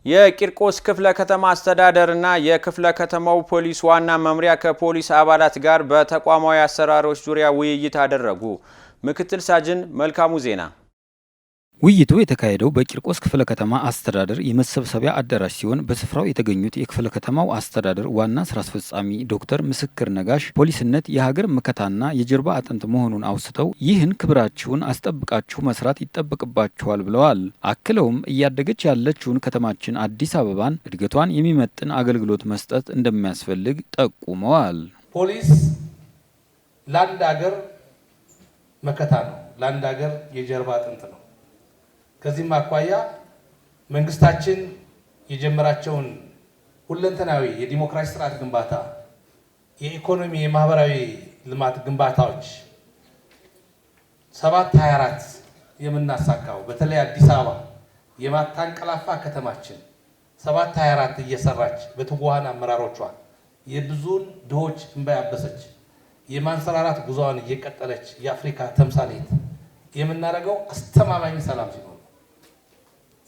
የቂርቆስ ክፍለ ከተማ አስተዳደርና የክፍለ ከተማው ፖሊስ ዋና መምሪያ ከፖሊስ አባላት ጋር በተቋማዊ አሰራሮች ዙሪያ ውይይት አደረጉ። ምክትል ሳጅን መልካሙ ዜና። ውይይቱ የተካሄደው በቂርቆስ ክፍለ ከተማ አስተዳደር የመሰብሰቢያ አዳራሽ ሲሆን በስፍራው የተገኙት የክፍለ ከተማው አስተዳደር ዋና ስራ አስፈጻሚ ዶክተር ምስክር ነጋሽ ፖሊስነት የሀገር መከታና የጀርባ አጥንት መሆኑን አውስተው ይህን ክብራችሁን አስጠብቃችሁ መስራት ይጠበቅባችኋል ብለዋል። አክለውም እያደገች ያለችውን ከተማችን አዲስ አበባን እድገቷን የሚመጥን አገልግሎት መስጠት እንደሚያስፈልግ ጠቁመዋል። ፖሊስ ለአንድ ሀገር መከታ ነው፣ ለአንድ ሀገር የጀርባ አጥንት ነው። ከዚህም አኳያ መንግስታችን የጀመራቸውን ሁለንተናዊ የዲሞክራሲ ስርዓት ግንባታ፣ የኢኮኖሚ የማህበራዊ ልማት ግንባታዎች 724 የምናሳካው በተለይ አዲስ አበባ የማታንቀላፋ ከተማችን 724 እየሰራች በትጉሃን አመራሮቿ የብዙን ድሆች እንባ ያበሰች የማንሰራራት ጉዞዋን እየቀጠለች የአፍሪካ ተምሳሌት የምናደርገው አስተማማኝ ሰላም ሲሆን፣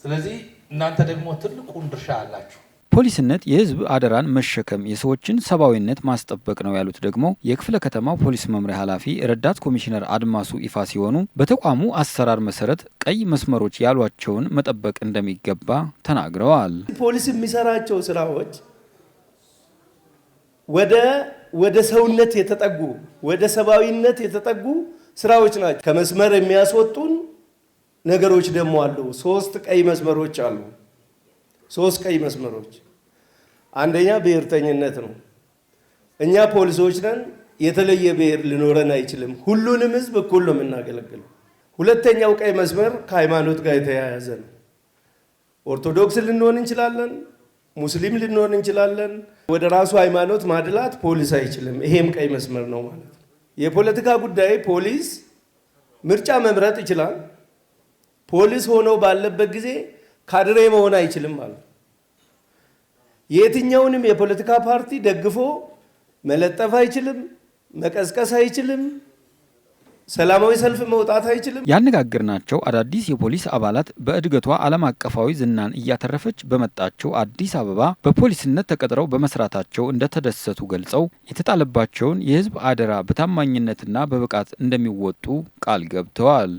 ስለዚህ እናንተ ደግሞ ትልቁን ድርሻ አላችሁ። ፖሊስነት የህዝብ አደራን መሸከም የሰዎችን ሰብአዊነት ማስጠበቅ ነው ያሉት ደግሞ የክፍለ ከተማው ፖሊስ መምሪያ ኃላፊ ረዳት ኮሚሽነር አድማሱ ይፋ ሲሆኑ በተቋሙ አሰራር መሰረት ቀይ መስመሮች ያሏቸውን መጠበቅ እንደሚገባ ተናግረዋል። ፖሊስ የሚሰራቸው ስራዎች ወደ ሰውነት የተጠጉ ወደ ሰብአዊነት የተጠጉ ስራዎች ናቸው። ከመስመር የሚያስወጡን ነገሮች ደግሞ አሉ። 3 ቀይ መስመሮች አሉ። 3 ቀይ መስመሮች። አንደኛ ብሔርተኝነት ነው። እኛ ፖሊሶች ነን፣ የተለየ ብሔር ሊኖረን አይችልም። ሁሉንም ህዝብ እኩል ነው የምናገለግለው። ሁለተኛው ቀይ መስመር ከሃይማኖት ጋር የተያያዘ ነው። ኦርቶዶክስ ልንሆን እንችላለን፣ ሙስሊም ልንሆን እንችላለን። ወደ ራሱ ሃይማኖት ማድላት ፖሊስ አይችልም። ይሄም ቀይ መስመር ነው ማለት ነው። የፖለቲካ ጉዳይ ፖሊስ ምርጫ መምረጥ ይችላል። ፖሊስ ሆኖ ባለበት ጊዜ ካድሬ መሆን አይችልም ማለት ነው። የትኛውንም የፖለቲካ ፓርቲ ደግፎ መለጠፍ አይችልም፣ መቀስቀስ አይችልም፣ ሰላማዊ ሰልፍ መውጣት አይችልም። ያነጋገርናቸው አዳዲስ የፖሊስ አባላት በእድገቷ ዓለም አቀፋዊ ዝናን እያተረፈች በመጣቸው አዲስ አበባ በፖሊስነት ተቀጥረው በመስራታቸው እንደተደሰቱ ገልጸው የተጣለባቸውን የህዝብ አደራ በታማኝነትና በብቃት እንደሚወጡ ቃል ገብተዋል።